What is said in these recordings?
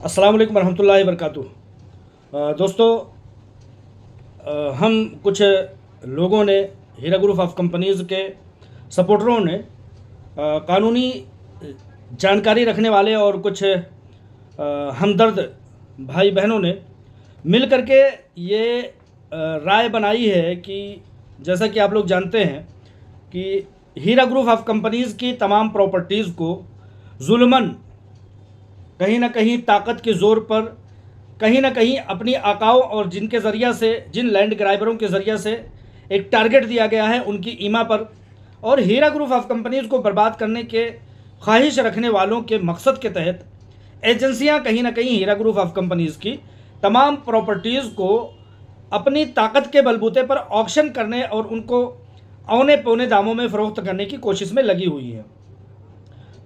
अस्सलाम वालेकुम रहमतुल्लाहि वबरकातुहू। दोस्तों, हम कुछ लोगों ने, हीरा ग्रुप ऑफ कंपनीज़ के सपोर्टरों ने, कानूनी जानकारी रखने वाले और कुछ हमदर्द भाई बहनों ने मिल करके ये राय बनाई है कि जैसा कि आप लोग जानते हैं कि हीरा ग्रुप ऑफ कंपनीज़ की तमाम प्रॉपर्टीज़ को जुल्मन कहीं ना कहीं ताकत के ज़ोर पर, कहीं ना कहीं अपनी आकाओं और जिनके ज़रिया से, जिन लैंड ग्राइबरों के ज़रिया से एक टारगेट दिया गया है उनकी ईमा पर, और हीरा ग्रुप ऑफ कंपनीज़ को बर्बाद करने के ख्वाहिश रखने वालों के मकसद के तहत एजेंसियां कहीं ना कहीं हीरा ग्रुप ऑफ कंपनीज़ की तमाम प्रॉपर्टीज़ को अपनी ताकत के बलबूते पर ऑक्शन करने और उनको औने पौने दामों में फ़रोख्त करने की कोशिश में लगी हुई है।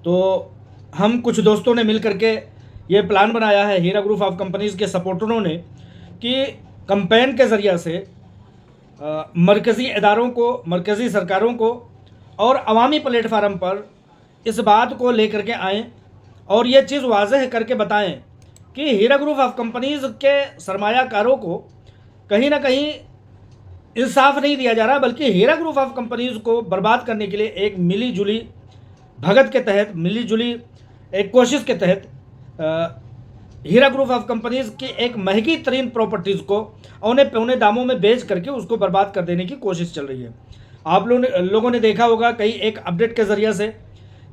तो हम कुछ दोस्तों ने मिल करके ये प्लान बनाया है, हीरा ग्रुप ऑफ कंपनीज़ के सपोर्टरों ने, कि कंपेन के ज़रिया से मरकज़ी इदारों को, मरकज़ी सरकारों को और अवामी प्लेटफार्म पर इस बात को लेकर के आएँ और ये चीज़ वाज़ेह करके बताएं कि हीरा ग्रुप ऑफ कंपनीज़ के सरमायाकारों को कहीं ना कहीं इंसाफ नहीं दिया जा रहा, बल्कि हीरा ग्रुप ऑफ कंपनीज़ को बर्बाद करने के लिए एक मिली जुली भगत के तहत, मिली जुली एक कोशिश के तहत हीरा ग्रुप ऑफ कंपनीज़ की एक महंगी तरीन प्रॉपर्टीज़ को औने पौने दामों में बेच करके उसको बर्बाद कर देने की कोशिश चल रही है। आप लोगों ने देखा होगा कई एक अपडेट के ज़रिए से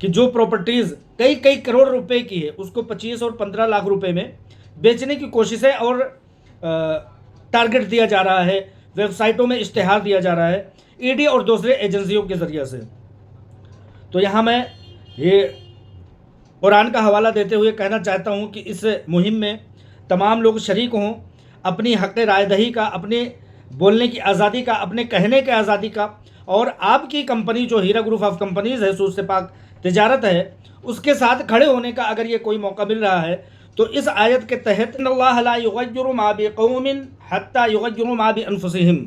कि जो प्रॉपर्टीज़ कई कई करोड़ रुपए की है उसको 25 और 15 लाख रुपए में बेचने की कोशिश है और टारगेट दिया जा रहा है, वेबसाइटों में इश्तिहार दिया जा रहा है ईडी और दूसरे एजेंसियों के ज़रिए से। तो यहाँ मैं ये कुरान का हवाला देते हुए कहना चाहता हूँ कि इस मुहिम में तमाम लोग शरीक हों, अपनी हक़ रायदही का, अपने बोलने की आज़ादी का, अपने कहने की आज़ादी का, और आपकी कंपनी जो हीरा ग्रुप ऑफ कंपनीज़ है, सूद से पाक तिजारत है, उसके साथ खड़े होने का अगर ये कोई मौका मिल रहा है तो इस आयत के तहत इन्नल्लाह ला युग़य्यिरु मा बिक़ौमिन हत्ता युग़य्यिरु मा बिअन्फुसिहिम,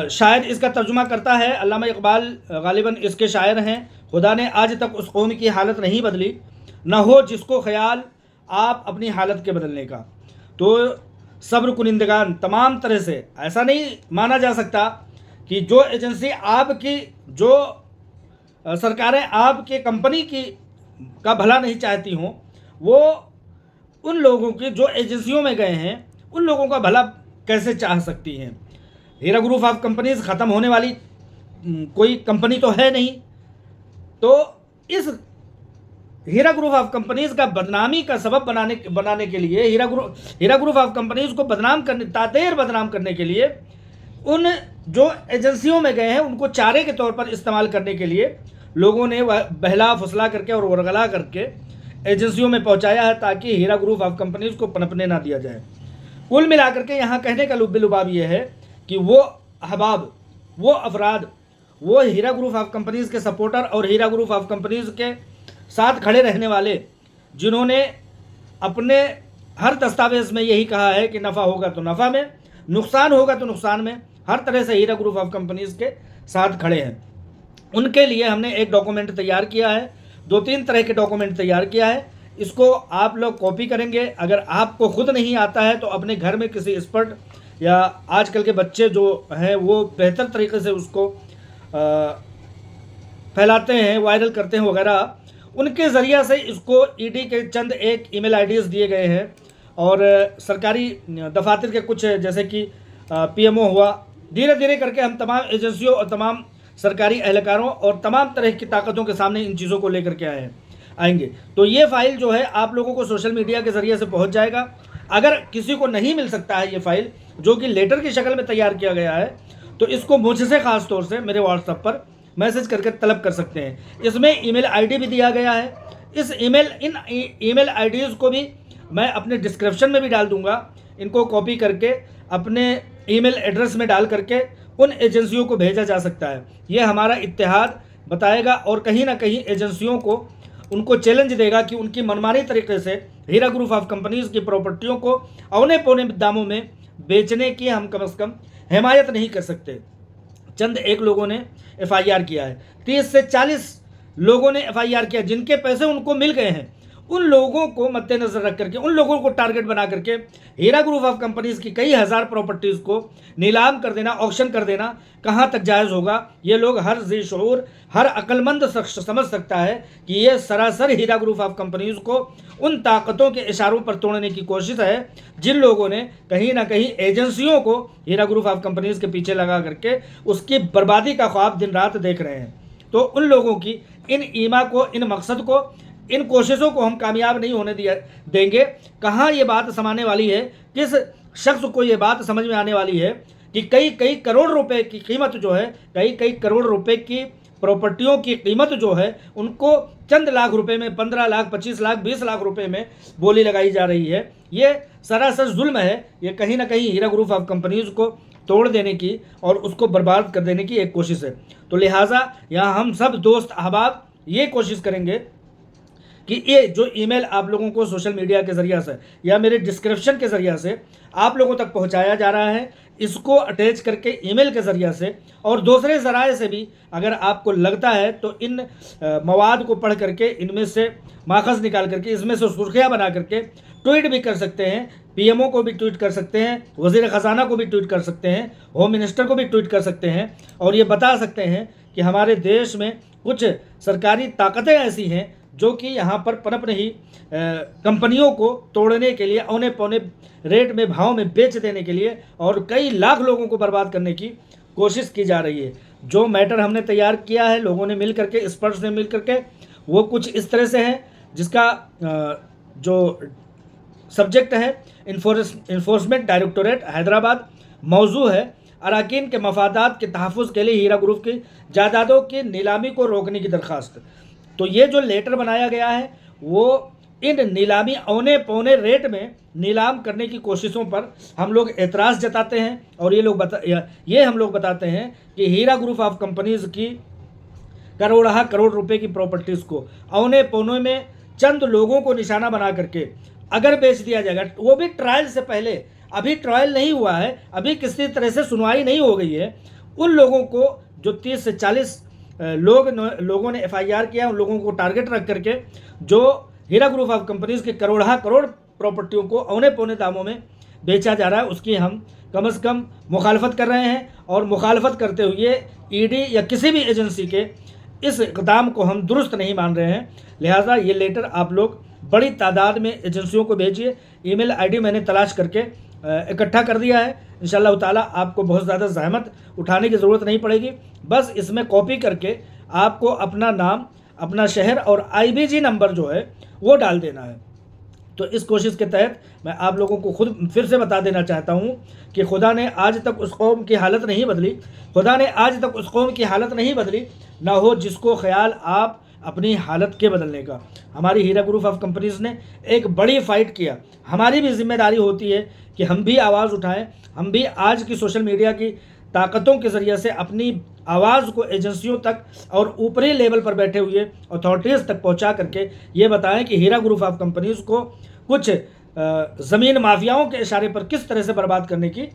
शायद इसका तर्जुमा करता है अल्लामा इकबाल, गालिबन इसके शायर हैं, खुदा ने आज तक उस कौम की हालत नहीं बदली, न हो जिसको ख्याल आप अपनी हालत के बदलने का। तो सब्र कुनिंदगान तमाम तरह से, ऐसा नहीं माना जा सकता कि जो एजेंसी आपकी, जो सरकारें आपके कंपनी की का भला नहीं चाहती हों, वो उन लोगों की जो एजेंसियों में गए हैं उन लोगों का भला कैसे चाह सकती हैं। हीरा ग्रुप ऑफ कंपनीज़ ख़त्म होने वाली कोई कंपनी तो है नहीं। तो इस हीरा ग्रुप ऑफ कंपनीज़ का बदनामी का सबब बनाने के लिए, हीरा ग्रुप ऑफ कंपनीज़ को बदनाम करने, तातेर बदनाम करने के लिए, उन जो एजेंसियों में गए हैं उनको चारे के तौर पर इस्तेमाल करने के लिए लोगों ने बहला फुसला करके और वरगला करके एजेंसियों में पहुंचाया है ताकि हीरा ग्रुप ऑफ कंपनीज़ को पनपने ना दिया जाए। कुल मिलाकर के यहाँ कहने का लुब्बे-लुबाब ये है कि वो अहबाब, वो अफराद, वो हीरा ग्रुप ऑफ कंपनीज़ के सपोर्टर और हीरा ग्रुप ऑफ कंपनीज़ के साथ खड़े रहने वाले, जिन्होंने अपने हर दस्तावेज़ में यही कहा है कि नफ़ा होगा तो नफ़ा में, नुकसान होगा तो नुकसान में, हर तरह से हीरा ग्रुप ऑफ कंपनीज़ के साथ खड़े हैं। उनके लिए हमने एक डॉक्यूमेंट तैयार किया है, 2-3 तरह के डॉक्यूमेंट तैयार किया है। इसको आप लोग कॉपी करेंगे। अगर आपको खुद नहीं आता है तो अपने घर में किसी एक्सपर्ट, या आजकल के बच्चे जो हैं वो बेहतर तरीके से उसको फैलाते हैं, वायरल करते हैं वगैरह, उनके ज़रिए से इसको ईडी के चंद एक ईमेल आईडीज़ दिए गए हैं और सरकारी दफातर के कुछ, जैसे कि पीएमओ हुआ, धीरे धीरे करके हम तमाम एजेंसियों और तमाम सरकारी एहलकारों और तमाम तरह की ताकतों के सामने इन चीज़ों को लेकर के आएंगे। तो ये फ़ाइल जो है आप लोगों को सोशल मीडिया के ज़रिए से पहुंच जाएगा। अगर किसी को नहीं मिल सकता है ये फ़ाइल, जो कि लेटर की शक्ल में तैयार किया गया है, तो इसको मुझसे ख़ास तौर से मेरे व्हाट्सएप पर मैसेज करके तलब कर सकते हैं। इसमें ईमेल आईडी भी दिया गया है। इन ईमेल आईडीज़ को भी मैं अपने डिस्क्रिप्शन में भी डाल दूंगा। इनको कॉपी करके अपने ईमेल एड्रेस में डाल करके उन एजेंसियों को भेजा जा सकता है। ये हमारा इत्तेहाद बताएगा और कहीं ना कहीं एजेंसियों को, उनको चैलेंज देगा कि उनकी मनमानी तरीके से हीरा ग्रुप ऑफ कंपनीज़ की प्रॉपर्टियों को औने पौने दामों में बेचने की हम कम से कम हिमायत नहीं कर सकते। चंद एक लोगों ने एफआईआर किया है, 30 से 40 लोगों ने एफआईआर किया, जिनके पैसे उनको मिल गए हैं उन लोगों को मद्देनजर रख करके, उन लोगों को टारगेट बना करके हीरा ग्रुप ऑफ कंपनीज की कई हज़ार प्रॉपर्टीज़ को नीलाम कर देना, ऑक्शन कर देना कहाँ तक जायज़ होगा? ये लोग, हर ज़ी-शऊर, हर अक्लमंद शख्स समझ सकता है कि ये सरासर हीरा ग्रुप ऑफ कंपनीज को उन ताकतों के इशारों पर तोड़ने की कोशिश है जिन लोगों ने कहीं ना कहीं एजेंसियों को हीरा ग्रुप ऑफ कंपनीज के पीछे लगा करके उसकी बर्बादी का ख्वाब दिन रात देख रहे हैं। तो उन लोगों की इन ईमा को, इन मकसद को, इन कोशिशों को हम कामयाब नहीं होने देंगे। कहाँ ये बात समाने वाली है, किस शख्स को ये बात समझ में आने वाली है कि कई कई करोड़ रुपए की कीमत जो है, कई कई करोड़ रुपए की प्रॉपर्टियों की कीमत जो है, उनको चंद लाख रुपए में, 15 लाख, 25 लाख, 20 लाख रुपए में बोली लगाई जा रही है। ये सरासर जुल्म है। ये कहीं ना कहीं हीरा ग्रुप ऑफ कंपनीज को तोड़ देने की और उसको बर्बाद कर देने की एक कोशिश है। तो लिहाजा यहाँ हम सब दोस्त अहबाब ये कोशिश करेंगे कि ये जो ईमेल आप लोगों को सोशल मीडिया के ज़रिए से या मेरे डिस्क्रिप्शन के ज़रिए से आप लोगों तक पहुंचाया जा रहा है, इसको अटैच करके ईमेल के ज़रिए से और दूसरे ज़राए से भी अगर आपको लगता है तो इन मवाद को पढ़ करके इनमें से माखज़ निकाल करके इसमें से सुर्खियाँ बना करके ट्वीट भी कर सकते हैं। पीएमओ को भी ट्वीट कर सकते हैं, वज़ीर ख़जाना को भी ट्वीट कर सकते हैं, होम मिनिस्टर को भी ट्वीट कर सकते हैं और ये बता सकते हैं कि हमारे देश में कुछ सरकारी ताकतें ऐसी हैं जो कि यहाँ पर पनप रही कंपनियों को तोड़ने के लिए, औने पौने रेट में, भाव में बेच देने के लिए और कई लाख लोगों को बर्बाद करने की कोशिश की जा रही है। जो मैटर हमने तैयार किया है लोगों ने मिल करके, एक्सपर्ट्स ने मिल करके, वो कुछ इस तरह से है जिसका जो सब्जेक्ट है इन्फोर्समेंट डायरेक्टोरेट हैदराबाद, मौजू है अरकान के मफादात के तहफ़्फ़ुज़ के लिए हीरा ग्रुप की जायदादों की नीलामी को रोकने की दरख्वास्त। तो ये जो लेटर बनाया गया है वो इन नीलामी औने पौने रेट में नीलाम करने की कोशिशों पर हम लोग एतराज़ जताते हैं और ये हम लोग बताते हैं कि हीरा ग्रुप ऑफ कंपनीज़ की करोड़ रुपए की प्रॉपर्टीज़ को औने पौने में चंद लोगों को निशाना बना करके अगर बेच दिया जाएगा, वो भी ट्रायल से पहले, अभी ट्रायल नहीं हुआ है, अभी किसी तरह से सुनवाई नहीं हो गई है, उन लोगों को जो 30 से 40 लोगों ने FIR किया, उन लोगों को टारगेट रख करके जो हीरा ग्रुप ऑफ कंपनीज के करोड़ प्रॉपर्टियों को औने पौने दामों में बेचा जा रहा है, उसकी हम कम से कम मुखालफत कर रहे हैं। और मुखालफत करते हुए ED या किसी भी एजेंसी के इस इक़दाम को हम दुरुस्त नहीं मान रहे हैं। लिहाजा ये लेटर आप लोग बड़ी तादाद में एजेंसियों को भेजिए। ईमेल ID मैंने तलाश करके इकट्ठा कर दिया है। इंशाअल्लाह ताला आपको बहुत ज़्यादा ज़हमत उठाने की ज़रूरत नहीं पड़ेगी। बस इसमें कॉपी करके आपको अपना नाम, अपना शहर और IBG नंबर जो है वो डाल देना है। तो इस कोशिश के तहत मैं आप लोगों को खुद फिर से बता देना चाहता हूँ कि खुदा ने आज तक उस कौम की हालत नहीं बदली, खुदा ने आज तक उस कौम की हालत नहीं बदली, ना हो जिसको ख्याल आप अपनी हालत के बदलने का। हमारी हीरा ग्रुप ऑफ कंपनीज़ ने एक बड़ी फ़ाइट किया। हमारी भी जिम्मेदारी होती है कि हम भी आवाज़ उठाएं, हम भी आज की सोशल मीडिया की ताकतों के ज़रिए से अपनी आवाज़ को एजेंसियों तक और ऊपरी लेवल पर बैठे हुए अथॉरिटीज़ तक पहुंचा करके ये बताएं कि हीरा ग्रुप ऑफ कंपनीज़ को कुछ ज़मीन माफियाओं के इशारे पर किस तरह से बर्बाद करने की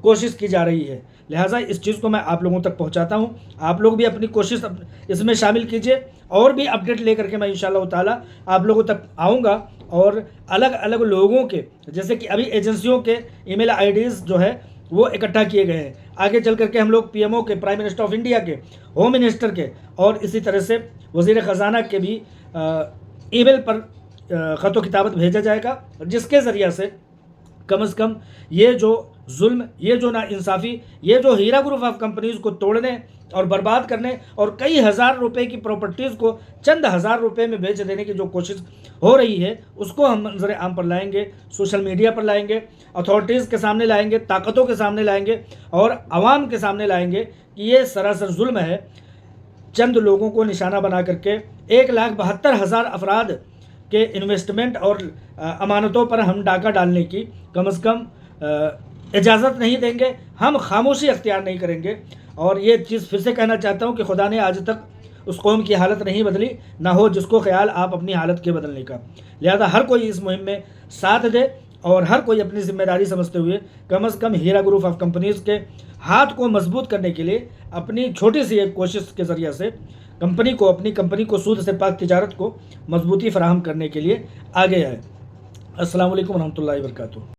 कोशिश की जा रही है। लिहाजा इस चीज़ को मैं आप लोगों तक पहुंचाता हूं। आप लोग भी अपनी कोशिश इसमें शामिल कीजिए और भी अपडेट लेकर के मैं इंशाअल्लाह ताला आप लोगों तक आऊँगा और अलग अलग लोगों के, जैसे कि अभी एजेंसियों के ईमेल IDs जो है वो इकट्ठा किए गए हैं। आगे चल करके हम लोग PMO के, प्राइम मिनिस्टर ऑफ इंडिया के, होम मिनिस्टर के और इसी तरह से वज़ीर ख़जाना के भी ईमेल पर ख़त किताबत भेजा जाएगा, जिसके ज़रिए से कम ये जो जुल्म, ये जो नाइंसाफ़ी, ये जो हीरा ग्रुप ऑफ कंपनीज़ को तोड़ने और बर्बाद करने और कई हज़ार रुपए की प्रॉपर्टीज़ को चंद हज़ार रुपए में बेच देने की जो कोशिश हो रही है, उसको हम मंजर आम पर लाएंगे, सोशल मीडिया पर लाएंगे, अथॉरिटीज़ के सामने लाएंगे, ताकतों के सामने लाएंगे और आवाम के सामने लाएंगे कि ये सरासर जुल्म है। चंद लोगों को निशाना बना करके 1,72,000 अफराद के इन्वेस्टमेंट और अमानतों पर हम डाका डालने की कम से कम इजाज़त नहीं देंगे, हम खामोशी अख्तियार नहीं करेंगे। और ये चीज़ फिर से कहना चाहता हूँ कि खुदा ने आज तक उस कौम की हालत नहीं बदली, ना हो जिसको ख्याल आप अपनी हालत के बदलने का। लिहाजा हर कोई इस मुहिम में साथ दे और हर कोई अपनी जिम्मेदारी समझते हुए कम से कम हीरा ग्रुप ऑफ कंपनीज़ के हाथ को मजबूत करने के लिए अपनी छोटी सी एक कोशिश के ज़रिए से कंपनी को, अपनी कंपनी को सूद से पाक तिजारत को मजबूती फराहम करने के लिए आगे आए। अस्सलाम वालेकुम रहमतुल्लाहि व बरकातुहू।